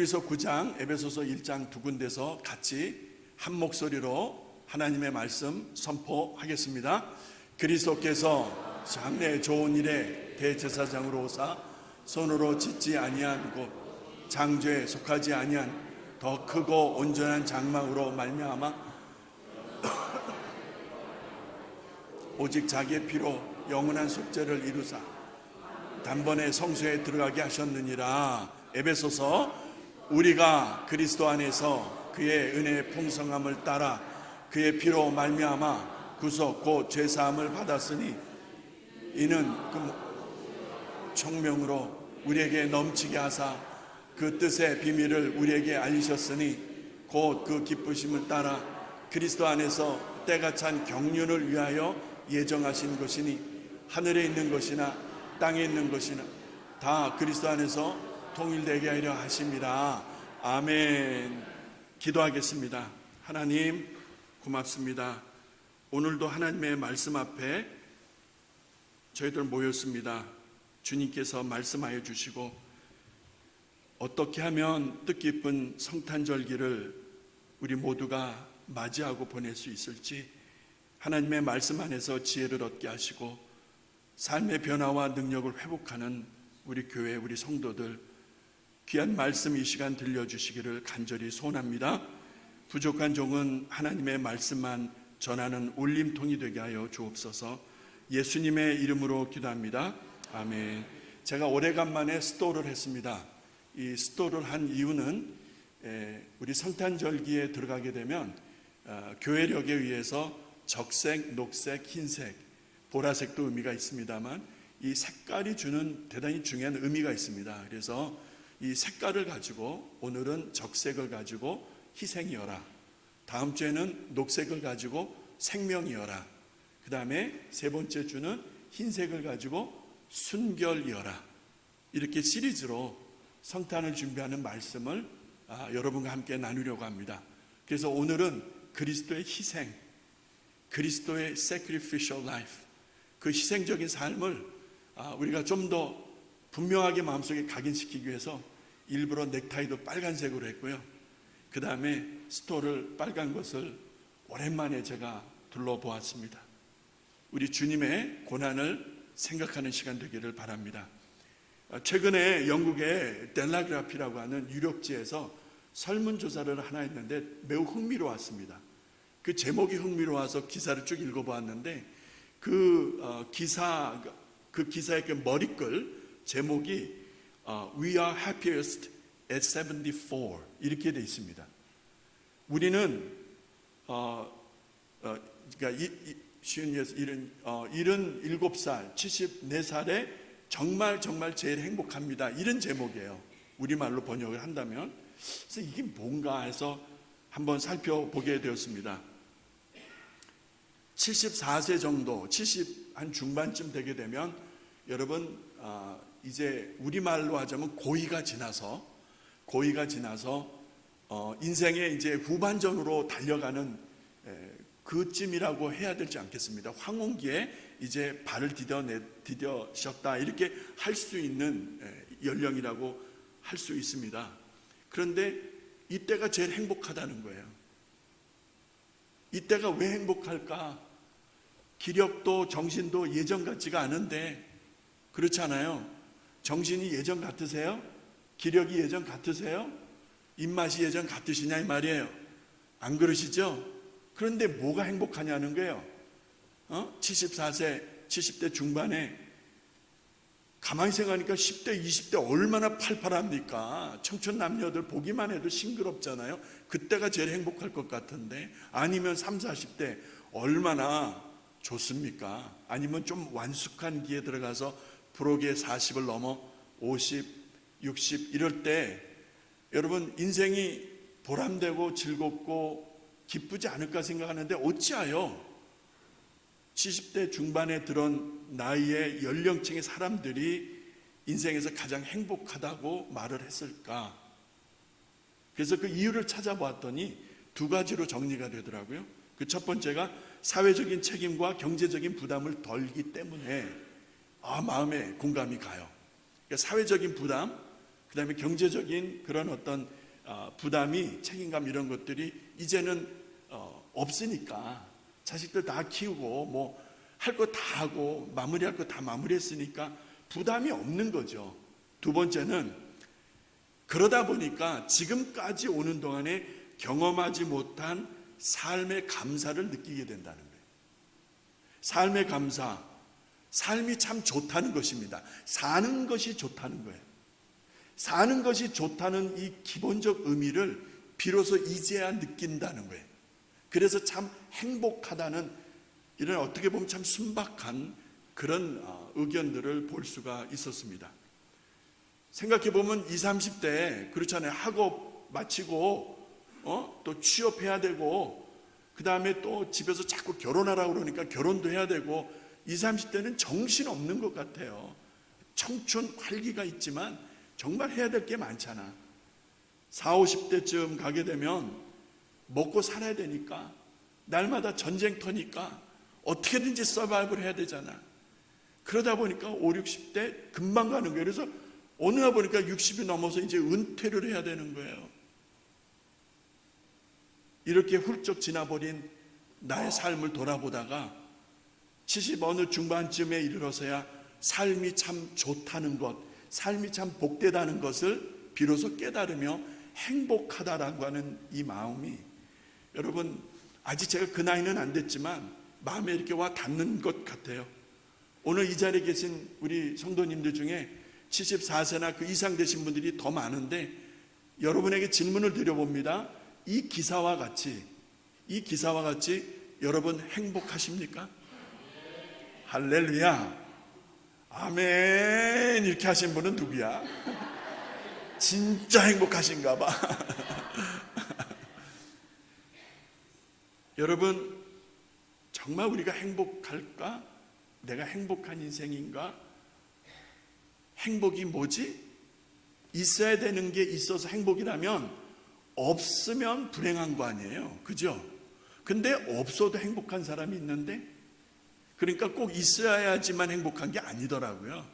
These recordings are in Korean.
히브리서 9장, 에베소서 1장 두 군데서 같이 한 목소리로 하나님의 말씀 선포하겠습니다. 그리스도께서 장래 좋은 일에 대제사장으로 오사 손으로 짓지 아니한 곧 장죄에 속하지 아니한 더 크고 온전한 장막으로 말미암아 오직 자기의 피로 영원한 속죄를 이루사 단번에 성소에 들어가게 하셨느니라. 에베소서, 우리가 그리스도 안에서 그의 은혜의 풍성함을 따라 그의 피로 말미암아 구속 곧 죄사함을 받았으니 이는 그 총명으로 우리에게 넘치게 하사 그 뜻의 비밀을 우리에게 알리셨으니 곧 그 기쁘심을 따라 그리스도 안에서 때가 찬 경륜을 위하여 예정하신 것이니 하늘에 있는 것이나 땅에 있는 것이나 다 그리스도 안에서 통일되게 하려 하심이라. 아멘. 기도하겠습니다. 하나님 고맙습니다. 오늘도 하나님의 말씀 앞에 저희들 모였습니다. 주님께서 말씀하여 주시고 어떻게 하면 뜻깊은 성탄절기를 우리 모두가 맞이하고 보낼 수 있을지 하나님의 말씀 안에서 지혜를 얻게 하시고 삶의 변화와 능력을 회복하는 우리 교회, 우리 성도들 귀한 말씀 이 시간 들려주시기를 간절히 소원합니다. 부족한 종은 하나님의 말씀만 전하는 울림통이 되게 하여 주옵소서. 예수님의 이름으로 기도합니다. 아멘. 제가 오래간만에 스토를 했습니다. 이 스토를 한 이유는 우리 성탄절기에 들어가게 되면 교회력에 의해서 적색, 녹색, 흰색, 보라색도 의미가 있습니다만 이 색깔이 주는 대단히 중요한 의미가 있습니다. 그래서 이 색깔을 가지고 오늘은 적색을 가지고 희생이여라, 다음 주에는 녹색을 가지고 생명이여라, 그 다음에 세 번째 주는 흰색을 가지고 순결이여라, 이렇게 시리즈로 성탄을 준비하는 말씀을 여러분과 함께 나누려고 합니다. 그래서 오늘은 그리스도의 희생, 그리스도의 sacrificial life, 그 희생적인 삶을 우리가 좀 더 분명하게 마음속에 각인시키기 위해서 일부러 넥타이도 빨간색으로 했고요. 그 다음에 스토를 빨간 것을 오랜만에 제가 둘러보았습니다. 우리 주님의 고난을 생각하는 시간 되기를 바랍니다. 최근에 영국의 델라그라피라고 하는 유력지에서 설문조사를 하나 했는데 매우 흥미로웠습니다. 그 제목이 흥미로워서 기사를 쭉 읽어보았는데 그 기사의 그 머리글 제목이 We are happiest at 74 이렇게 되어 있습니다. 우리는 그러니까 77살, 74살에 정말 제일 행복합니다, 이런 제목이에요. 우리말로 번역을 한다면. 그래서 이게 뭔가 해서 한번 살펴보게 되었습니다. 74세 정도, 70 한 중반쯤 되게 되면 여러분 이제 우리말로 하자면 고의가 지나서 인생의 이제 후반전으로 달려가는 그쯤이라고 해야 되지 않겠습니다. 황혼기에 이제 발을 디뎌셨다, 이렇게 할 수 있는 연령이라고 할 수 있습니다. 그런데 이때가 제일 행복하다는 거예요. 이때가 왜 행복할까? 기력도 정신도 예전 같지가 않은데, 그렇지 않아요? 정신이 예전 같으세요? 기력이 예전 같으세요? 입맛이 예전 같으시냐 이 말이에요. 안 그러시죠? 그런데 뭐가 행복하냐는 거예요. 74세, 70대 중반에 가만히 생각하니까 10대, 20대 얼마나 팔팔합니까? 청춘 남녀들 보기만 해도 싱그럽잖아요. 그때가 제일 행복할 것 같은데, 아니면 30, 40대 얼마나 좋습니까? 아니면 좀 완숙한 기에 들어가서 부록의 40을 넘어 50, 60 이럴 때 여러분 인생이 보람되고 즐겁고 기쁘지 않을까 생각하는데 어찌하여 70대 중반에 들은 나이의 연령층의 사람들이 인생에서 가장 행복하다고 말을 했을까? 그래서 그 이유를 찾아보았더니 두 가지로 정리가 되더라고요. 그 첫 번째가 사회적인 책임과 경제적인 부담을 덜기 때문에 마음에 공감이 가요. 그러니까 사회적인 부담, 그다음에 경제적인 그런 어떤 부담이, 책임감 이런 것들이 이제는 없으니까 자식들 다 키우고 뭐 할 거 다 하고 마무리할 거 다 마무리했으니까 부담이 없는 거죠. 두 번째는 그러다 보니까 지금까지 오는 동안에 경험하지 못한 삶의 감사를 느끼게 된다는 거예요. 삶의 감사, 삶이 참 좋다는 것입니다. 사는 것이 좋다는 거예요. 사는 것이 좋다는 이 기본적 의미를 비로소 이제야 느낀다는 거예요. 그래서 참 행복하다는 이런 어떻게 보면 참 순박한 그런 의견들을 볼 수가 있었습니다. 생각해 보면 20, 30대 그렇잖아요. 학업 마치고 또 취업해야 되고 그 다음에 또 집에서 자꾸 결혼하라고 그러니까 결혼도 해야 되고 20, 30대는 정신없는 것 같아요. 청춘 활기가 있지만 정말 해야 될 게 많잖아. 40, 50대쯤 가게 되면 먹고 살아야 되니까 날마다 전쟁터니까 어떻게든지 서바이브를 해야 되잖아. 그러다 보니까 5, 60대 금방 가는 거예요. 그래서 어느 날 보니까 60이 넘어서 이제 은퇴를 해야 되는 거예요. 이렇게 훌쩍 지나버린 나의 삶을 돌아보다가 70 어느 중반쯤에 이르러서야 삶이 참 좋다는 것, 삶이 참 복되다는 것을 비로소 깨달으며 행복하다라고 하는 이 마음이, 여러분 아직 제가 그 나이는 안 됐지만 마음에 이렇게 와 닿는 것 같아요. 오늘 이 자리에 계신 우리 성도님들 중에 74세나 그 이상 되신 분들이 더 많은데 여러분에게 질문을 드려봅니다. 이 기사와 같이 여러분 행복하십니까? 할렐루야, 아멘 이렇게 하신 분은 누구야? 진짜 행복하신가 봐. 여러분 정말 우리가 행복할까? 내가 행복한 인생인가? 행복이 뭐지? 있어야 되는 게 있어서 행복이라면 없으면 불행한 거 아니에요, 그죠? 근데 없어도 행복한 사람이 있는데, 그러니까 꼭 있어야지만 행복한 게 아니더라고요.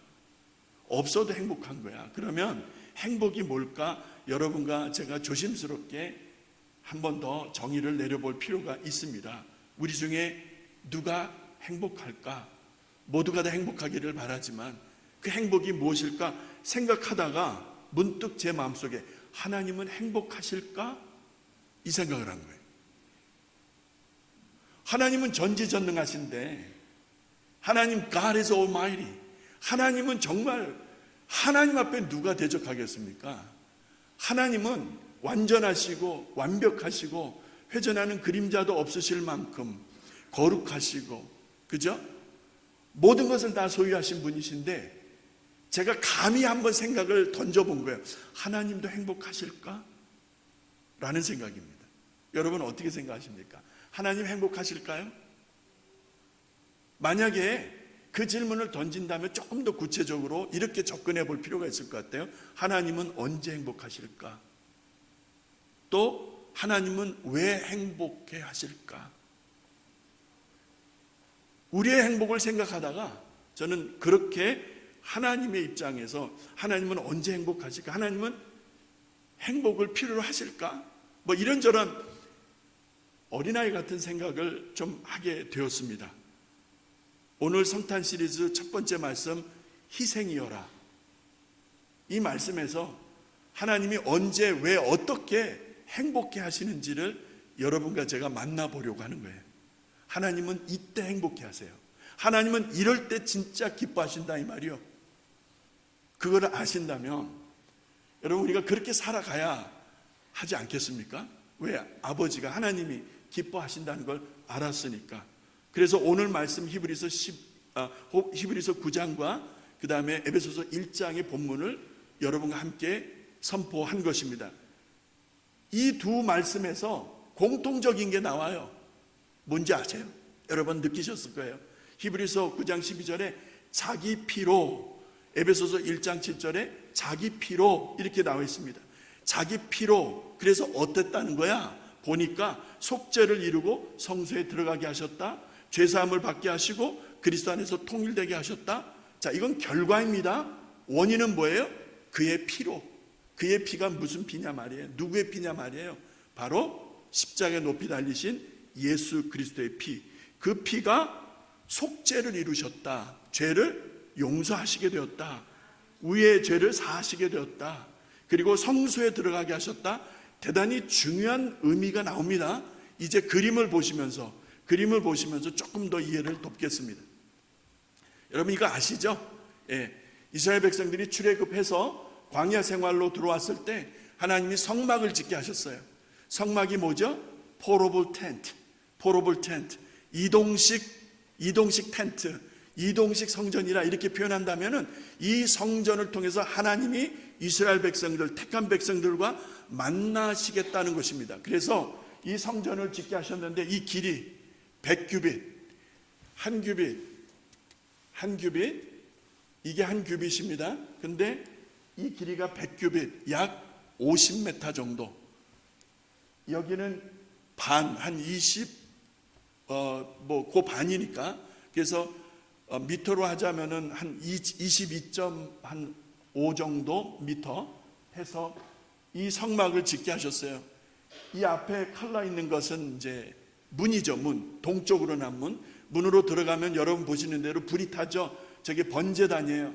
없어도 행복한 거야. 그러면 행복이 뭘까? 여러분과 제가 조심스럽게 한 번 더 정의를 내려볼 필요가 있습니다. 우리 중에 누가 행복할까? 모두가 다 행복하기를 바라지만 그 행복이 무엇일까 생각하다가 문득 제 마음속에 하나님은 행복하실까? 이 생각을 한 거예요. 하나님은 전지전능하신데, 하나님 God is Almighty, 하나님은 정말, 하나님 앞에 누가 대적하겠습니까? 하나님은 완전하시고 완벽하시고 회전하는 그림자도 없으실 만큼 거룩하시고, 그죠? 모든 것을 다 소유하신 분이신데, 제가 감히 한번 생각을 던져본 거예요. 하나님도 행복하실까? 라는 생각입니다. 여러분 어떻게 생각하십니까? 하나님 행복하실까요? 만약에 그 질문을 던진다면 조금 더 구체적으로 이렇게 접근해 볼 필요가 있을 것 같아요. 하나님은 언제 행복하실까? 또 하나님은 왜 행복해 하실까? 우리의 행복을 생각하다가 저는 그렇게 하나님의 입장에서 하나님은 언제 행복하실까? 하나님은 행복을 필요로 하실까? 뭐 이런저런 어린아이 같은 생각을 좀 하게 되었습니다. 오늘 성탄 시리즈 첫 번째 말씀, 희생이여라. 이 말씀에서 하나님이 언제, 왜, 어떻게 행복해 하시는지를 여러분과 제가 만나보려고 하는 거예요. 하나님은 이때 행복해 하세요. 하나님은 이럴 때 진짜 기뻐하신다 이 말이요. 그걸 아신다면 여러분 우리가 그렇게 살아가야 하지 않겠습니까? 왜? 아버지가, 하나님이 기뻐하신다는 걸 알았으니까. 그래서 오늘 말씀 히브리서 9장과 그 다음에 에베소서 1장의 본문을 여러분과 함께 선포한 것입니다. 이 두 말씀에서 공통적인 게 나와요. 뭔지 아세요? 여러분 느끼셨을 거예요. 히브리서 9장 12절에 자기 피로, 에베소서 1장 7절에 자기 피로 이렇게 나와 있습니다. 자기 피로. 그래서 어땠다는 거야? 보니까 속죄를 이루고 성소에 들어가게 하셨다, 죄사함을 받게 하시고 그리스도 안에서 통일되게 하셨다. 자, 이건 결과입니다. 원인은 뭐예요? 그의 피로. 그의 피가 무슨 피냐 말이에요. 누구의 피냐 말이에요. 바로 십자가에 높이 달리신 예수 그리스도의 피. 그 피가 속죄를 이루셨다. 죄를 용서하시게 되었다. 우리의 죄를 사하시게 되었다. 그리고 성소에 들어가게 하셨다. 대단히 중요한 의미가 나옵니다. 이제 그림을 보시면서 조금 더 이해를 돕겠습니다. 여러분 이거 아시죠? 이스라엘 백성들이 출애굽해서 광야 생활로 들어왔을 때 하나님이 성막을 짓게 하셨어요. 성막이 뭐죠? 포러블 텐트, 이동식 텐트, 이동식 성전이라 이렇게 표현한다면은 이 성전을 통해서 하나님이 이스라엘 백성들, 택한 백성들과 만나시겠다는 것입니다. 그래서 이 성전을 짓게 하셨는데 이 길이 100규빗, 한 규빗, 이게 한 규빗입니다. 근데 이 길이가 100규빗, 약 50m 정도. 여기는 한 20, 그 반이니까. 그래서 미터로 하자면은 한 22.5 정도 미터 해서 이 성막을 짓게 하셨어요. 이 앞에 칼라 있는 것은 이제 문이죠. 문, 동쪽으로 난 문. 문으로 들어가면 여러분 보시는 대로 불이 타죠. 저게 번제단이에요.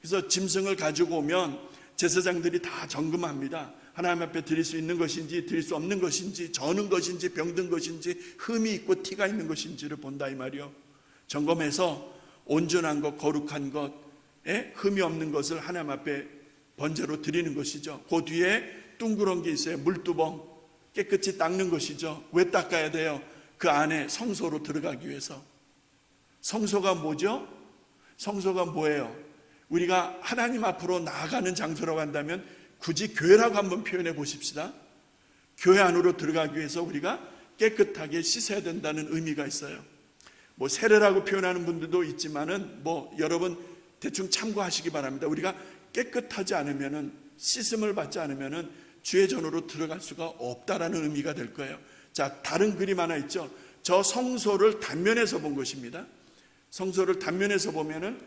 그래서 짐승을 가지고 오면 제사장들이 다 점검합니다. 하나님 앞에 드릴 수 있는 것인지 드릴 수 없는 것인지, 저는 것인지 병든 것인지, 흠이 있고 티가 있는 것인지를 본다 이 말이요. 점검해서 온전한 것, 거룩한 것에 흠이 없는 것을 하나님 앞에 번제로 드리는 것이죠. 그 뒤에 둥그런 게 있어요. 물두멍, 깨끗이 닦는 것이죠. 왜 닦아야 돼요? 그 안에 성소로 들어가기 위해서. 성소가 뭐죠? 성소가 뭐예요? 우리가 하나님 앞으로 나아가는 장소라고 한다면 굳이 교회라고 한번 표현해 보십시다. 교회 안으로 들어가기 위해서 우리가 깨끗하게 씻어야 된다는 의미가 있어요. 뭐 세례라고 표현하는 분들도 있지만은 여러분 대충 참고하시기 바랍니다. 우리가 깨끗하지 않으면은, 씻음을 받지 않으면은 주의 전으로 들어갈 수가 없다라는 의미가 될 거예요. 자, 다른 그림 하나 있죠. 저 성소를 단면에서 본 것입니다. 성소를 단면에서 보면은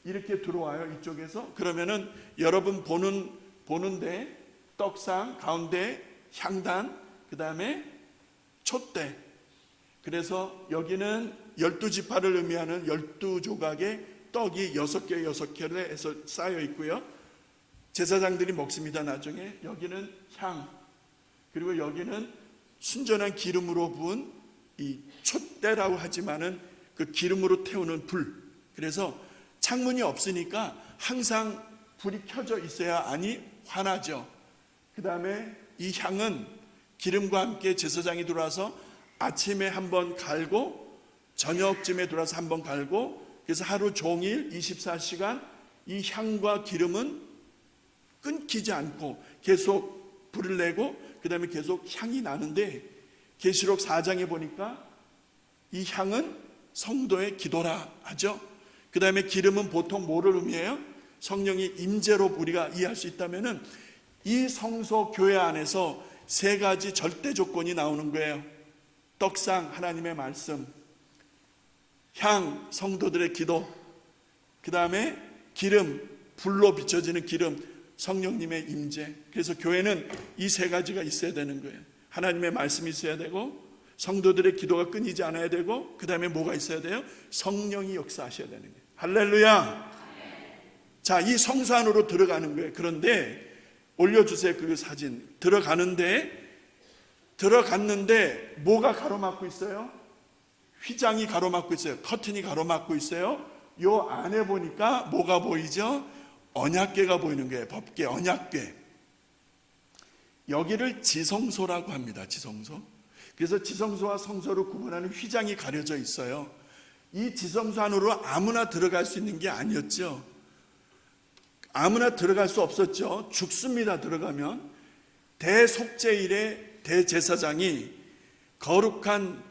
이렇게 들어와요. 이쪽에서. 그러면은 여러분 보는데 떡상, 가운데 향단, 그 다음에 촛대. 그래서 여기는 12지파를 의미하는 12조각의 떡이 6개를 해서 쌓여 있고요. 제사장들이 먹습니다. 나중에 여기는 향, 그리고 여기는 순전한 기름으로 부은 이 촛대라고 하지만은 그 기름으로 태우는 불. 그래서 창문이 없으니까 항상 불이 켜져 있어야 안이 환하죠. 그 다음에 이 향은 기름과 함께 제사장이 들어와서 아침에 한번 갈고 저녁쯤에 들어와서 한번 갈고, 그래서 하루 종일 24시간 이 향과 기름은 끊기지 않고 계속 불을 내고 그 다음에 계속 향이 나는데, 계시록 4장에 보니까 이 향은 성도의 기도라 하죠. 그 다음에 기름은 보통 뭐를 의미해요? 성령의 임재로 우리가 이해할 수 있다면은 이 성소 교회 안에서 세 가지 절대 조건이 나오는 거예요. 떡상, 하나님의 말씀, 향, 성도들의 기도, 그 다음에 기름, 불로 비춰지는 기름, 성령님의 임재. 그래서 교회는 이 세 가지가 있어야 되는 거예요. 하나님의 말씀이 있어야 되고, 성도들의 기도가 끊이지 않아야 되고, 그 다음에 뭐가 있어야 돼요? 성령이 역사하셔야 되는 거예요. 할렐루야. 자, 이 성소 안으로 들어가는 거예요. 그런데 올려주세요. 그 사진. 들어갔는데 뭐가 가로막고 있어요? 휘장이 가로막고 있어요. 커튼이 가로막고 있어요. 요 안에 보니까 뭐가 보이죠? 언약궤가 보이는 거예요. 법궤, 언약궤. 여기를 지성소라고 합니다. 지성소. 그래서 지성소와 성소를 구분하는 휘장이 가려져 있어요. 이 지성소 안으로 아무나 들어갈 수 있는 게 아니었죠. 아무나 들어갈 수 없었죠. 죽습니다. 들어가면. 대속죄일에 대제사장이 거룩한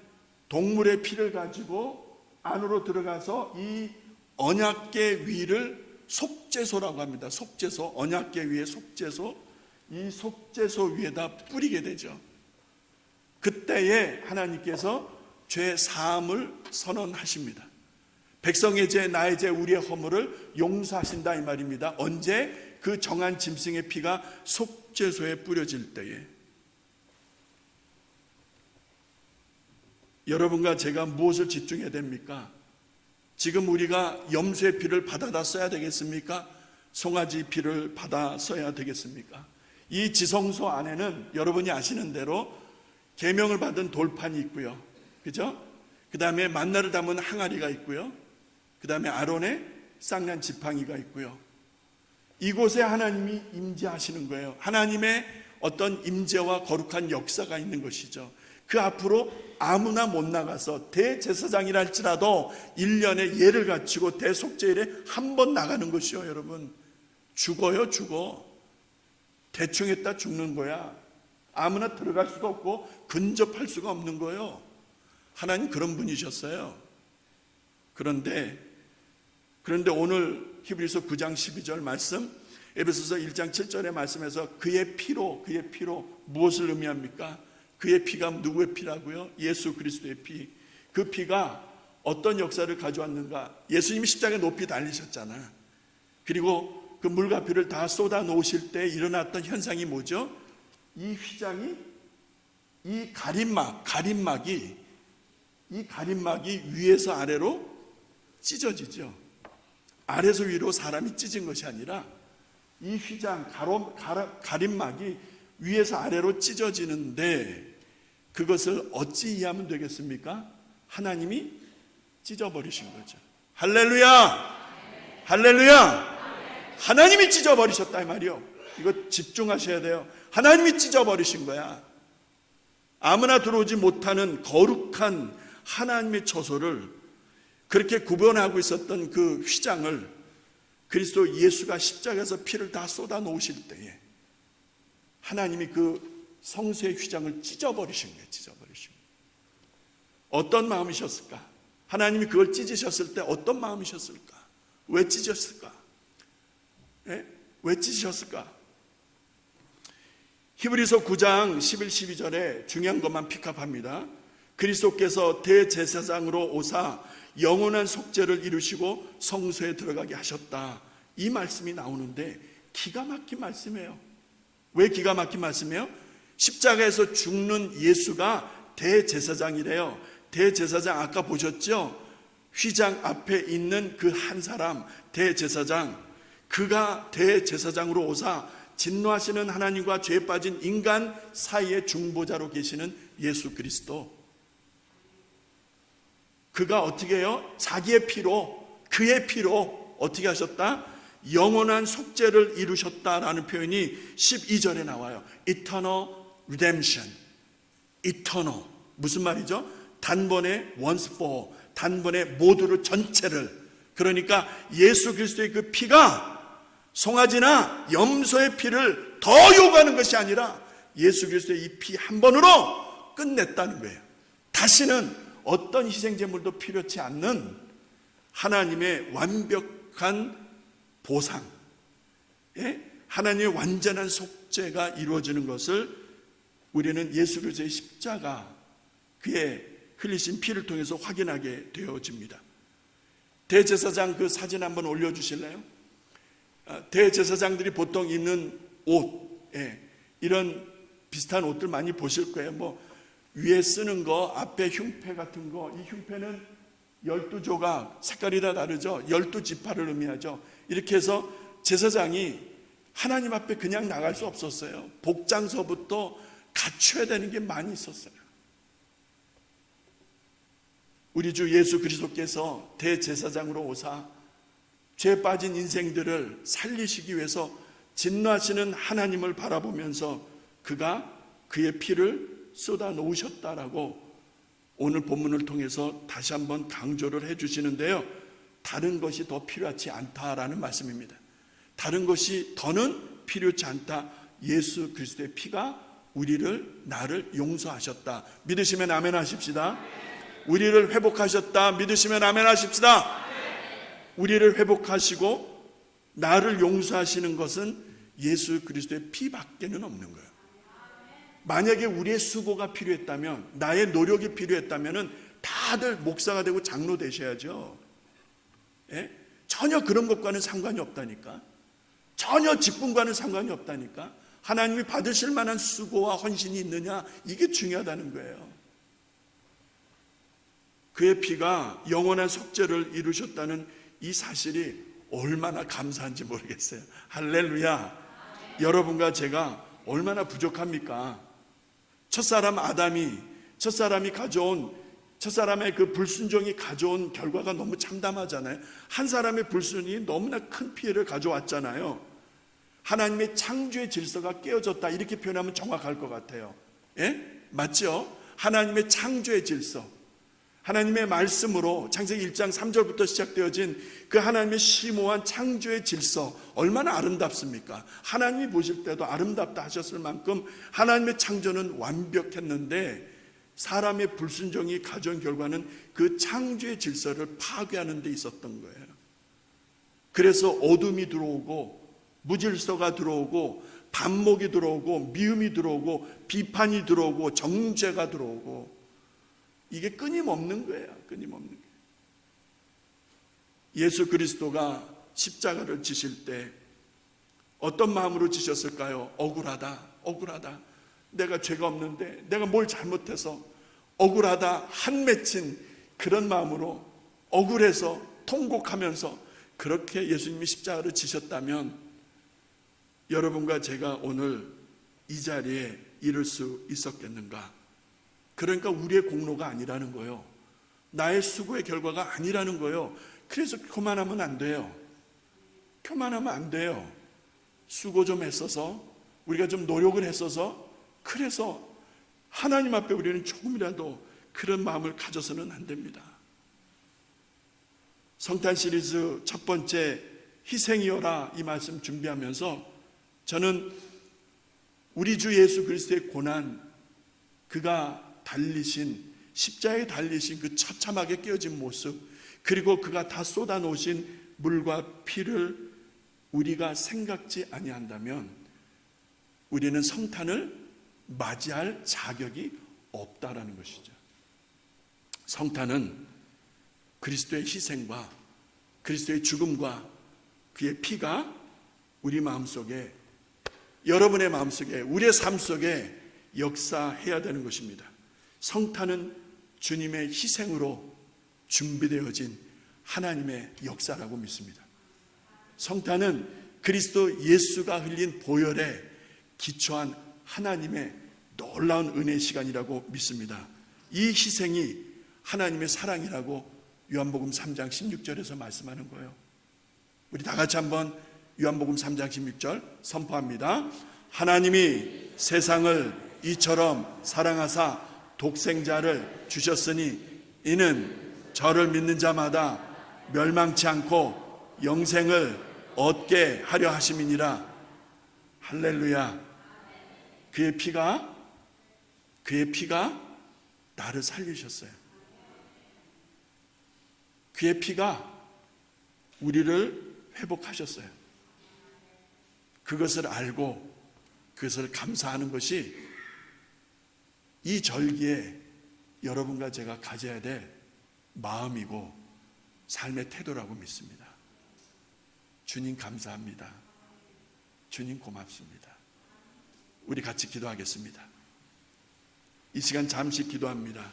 동물의 피를 가지고 안으로 들어가서 이 언약궤 위를 속죄소라고 합니다. 속죄소, 언약궤 위에 속죄소, 이 속죄소 위에다 뿌리게 되죠. 그때에 하나님께서 죄 사함을 선언하십니다. 백성의 죄, 나의 죄, 우리의 허물을 용서하신다 이 말입니다. 언제? 그 정한 짐승의 피가 속죄소에 뿌려질 때에 여러분과 제가 무엇을 집중해야 됩니까? 지금 우리가 염소의 피를 받아다 써야 되겠습니까? 송아지 피를 받아 써야 되겠습니까? 이 지성소 안에는 여러분이 아시는 대로 계명을 받은 돌판이 있고요, 그죠? 그 다음에 만나를 담은 항아리가 있고요, 그 다음에 아론의 쌍난 지팡이가 있고요. 이곳에 하나님이 임재하시는 거예요. 하나님의 어떤 임재와 거룩한 역사가 있는 것이죠. 그 앞으로 아무나 못 나가서 대제사장이라 할지라도 1년에 예를 갖추고 대속죄일에 한 번 나가는 것이요. 여러분, 죽어요. 죽어. 대충 했다 죽는 거야. 아무나 들어갈 수가 없고 근접할 수가 없는 거예요. 하나님 그런 분이셨어요. 그런데 오늘 히브리서 9장 12절 말씀, 에베소서 1장 7절의 말씀에서 그의 피로 무엇을 의미합니까? 그의 피가 누구의 피라고요? 예수 그리스도의 피. 그 피가 어떤 역사를 가져왔는가? 예수님이 십자가에 높이 달리셨잖아. 그리고 그 물과 피를 다 쏟아 놓으실 때 일어났던 현상이 뭐죠? 이 휘장이, 이 가림막이 위에서 아래로 찢어지죠. 아래에서 위로 사람이 찢은 것이 아니라 이 휘장, 가림막이 위에서 아래로 찢어지는데 그것을 어찌 이해하면 되겠습니까? 하나님이 찢어버리신 거죠. 할렐루야! 할렐루야! 하나님이 찢어버리셨다 이 말이요. 이거 집중하셔야 돼요. 하나님이 찢어버리신 거야. 아무나 들어오지 못하는 거룩한 하나님의 처소를, 그렇게 구분하고 있었던 그 휘장을 그리스도 예수가 십자가에서 피를 다 쏟아 놓으실 때에 하나님이 그 성소의 휘장을 찢어버리신 거예요. 찢어버리신 거예요. 어떤 마음이셨을까? 하나님이 그걸 찢으셨을 때 어떤 마음이셨을까? 왜 찢으셨을까? 예? 왜 찢으셨을까? 히브리서 9장 11, 12절에 중요한 것만 픽업합니다. 그리스도께서 대제사장으로 오사 영원한 속죄를 이루시고 성소에 들어가게 하셨다. 이 말씀이 나오는데 기가 막힌 말씀이에요. 왜 기가 막힌 말씀이에요? 십자가에서 죽는 예수가 대제사장이래요. 대제사장 아까 보셨죠? 휘장 앞에 있는 그 한 사람, 대제사장. 그가 대제사장으로 오사 진노하시는 하나님과 죄에 빠진 인간 사이의 중보자로 계시는 예수 그리스도. 그가 어떻게 해요? 자기의 피로, 그의 피로 어떻게 하셨다? 영원한 속죄를 이루셨다라는 표현이 12절에 나와요. Eternal redemption. Eternal. 무슨 말이죠? 단번에 once for all. 단번에 모두를 전체를. 그러니까 예수 그리스도의 그 피가 송아지나 염소의 피를 더 요구하는 것이 아니라 예수 그리스도의 이 피 한 번으로 끝냈다는 거예요. 다시는 어떤 희생제물도 필요치 않는 하나님의 완벽한 보상, 하나님의 완전한 속죄가 이루어지는 것을 우리는 예수 그리스도의 십자가, 그의 흘리신 피를 통해서 확인하게 되어집니다. 대제사장 그 사진 한번 올려주실래요? 대제사장들이 보통 입는 옷, 이런 비슷한 옷들 많이 보실 거예요. 뭐 위에 쓰는 거, 앞에 흉패 같은 거, 이 흉패는 12조각, 색깔이 다 다르죠. 12지파를 의미하죠. 이렇게 해서 제사장이 하나님 앞에 그냥 나갈 수 없었어요. 복장서부터 갖춰야 되는 게 많이 있었어요. 우리 주 예수 그리스도께서 대제사장으로 오사 죄에 빠진 인생들을 살리시기 위해서 진노하시는 하나님을 바라보면서 그가 그의 피를 쏟아 놓으셨다라고 오늘 본문을 통해서 다시 한번 강조를 해주시는데요. 다른 것이 더 필요하지 않다라는 말씀입니다. 다른 것이 더는 필요치 않다. 예수 그리스도의 피가 나를 용서하셨다. 믿으시면 아멘 하십시다. 우리를 회복하셨다. 믿으시면 아멘 하십시다. 우리를 회복하시고 나를 용서하시는 것은 예수 그리스도의 피밖에는 없는 거예요. 만약에 우리의 수고가 필요했다면, 나의 노력이 필요했다면 다들 목사가 되고 장로 되셔야죠. 전혀 그런 것과는 상관이 없다니까. 전혀 직분과는 상관이 없다니까. 하나님이 받으실 만한 수고와 헌신이 있느냐, 이게 중요하다는 거예요. 그의 피가 영원한 속죄를 이루셨다는 이 사실이 얼마나 감사한지 모르겠어요. 할렐루야. 여러분과 제가 얼마나 부족합니까? 첫사람 아담이, 첫사람의 그 불순종이 가져온 결과가 너무 참담하잖아요. 한 사람의 불순이 너무나 큰 피해를 가져왔잖아요. 하나님의 창조의 질서가 깨어졌다, 이렇게 표현하면 정확할 것 같아요. 예? 맞죠? 하나님의 창조의 질서, 하나님의 말씀으로 창세기 1장 3절부터 시작되어진 그 하나님의 심오한 창조의 질서, 얼마나 아름답습니까? 하나님이 보실 때도 아름답다 하셨을 만큼 하나님의 창조는 완벽했는데, 사람의 불순종이 가져온 결과는 그 창조의 질서를 파괴하는 데 있었던 거예요. 그래서 어둠이 들어오고, 무질서가 들어오고, 반목이 들어오고, 미움이 들어오고, 비판이 들어오고, 정죄가 들어오고, 이게 끊임없는 거예요. 끊임없는 거예요. 예수 그리스도가 십자가를 지실 때 어떤 마음으로 지셨을까요? 억울하다, 억울하다. 내가 죄가 없는데 내가 뭘 잘못해서 억울하다, 한 맺힌 그런 마음으로 억울해서 통곡하면서 그렇게 예수님이 십자가를 지셨다면 여러분과 제가 오늘 이 자리에 이를 수 있었겠는가? 그러니까 우리의 공로가 아니라는 거예요. 나의 수고의 결과가 아니라는 거예요. 그래서 교만하면 안 돼요. 교만하면 안 돼요. 수고 좀 했어서, 우리가 좀 노력을 했어서, 그래서 하나님 앞에 우리는 조금이라도 그런 마음을 가져서는 안 됩니다. 성탄 시리즈 첫 번째 희생이여라, 이 말씀 준비하면서 저는 우리 주 예수 그리스도의 고난, 그가 달리신, 십자가에 달리신 그 처참하게 깨어진 모습, 그리고 그가 다 쏟아놓으신 물과 피를 우리가 생각지 아니한다면 우리는 성탄을 맞이할 자격이 없다라는 것이죠. 성탄은 그리스도의 희생과 그리스도의 죽음과 그의 피가 우리 마음속에, 여러분의 마음속에, 우리의 삶 속에 역사해야 되는 것입니다. 성탄은 주님의 희생으로 준비되어진 하나님의 역사라고 믿습니다. 성탄은 그리스도 예수가 흘린 보혈에 기초한 하나님의 놀라운 은혜의 시간이라고 믿습니다. 이 희생이 하나님의 사랑이라고 요한복음 3장 16절에서 말씀하는 거예요. 우리 다 같이 한번 요한복음 3장 16절 선포합니다. 하나님이 세상을 이처럼 사랑하사 독생자를 주셨으니 이는 저를 믿는 자마다 멸망치 않고 영생을 얻게 하려 하심이니라. 할렐루야. 그의 피가 나를 살리셨어요. 그의 피가 우리를 회복하셨어요. 그것을 알고 그것을 감사하는 것이 이 절기에 여러분과 제가 가져야 될 마음이고 삶의 태도라고 믿습니다. 주님 감사합니다. 주님 고맙습니다. 우리 같이 기도하겠습니다. 이 시간 잠시 기도합니다.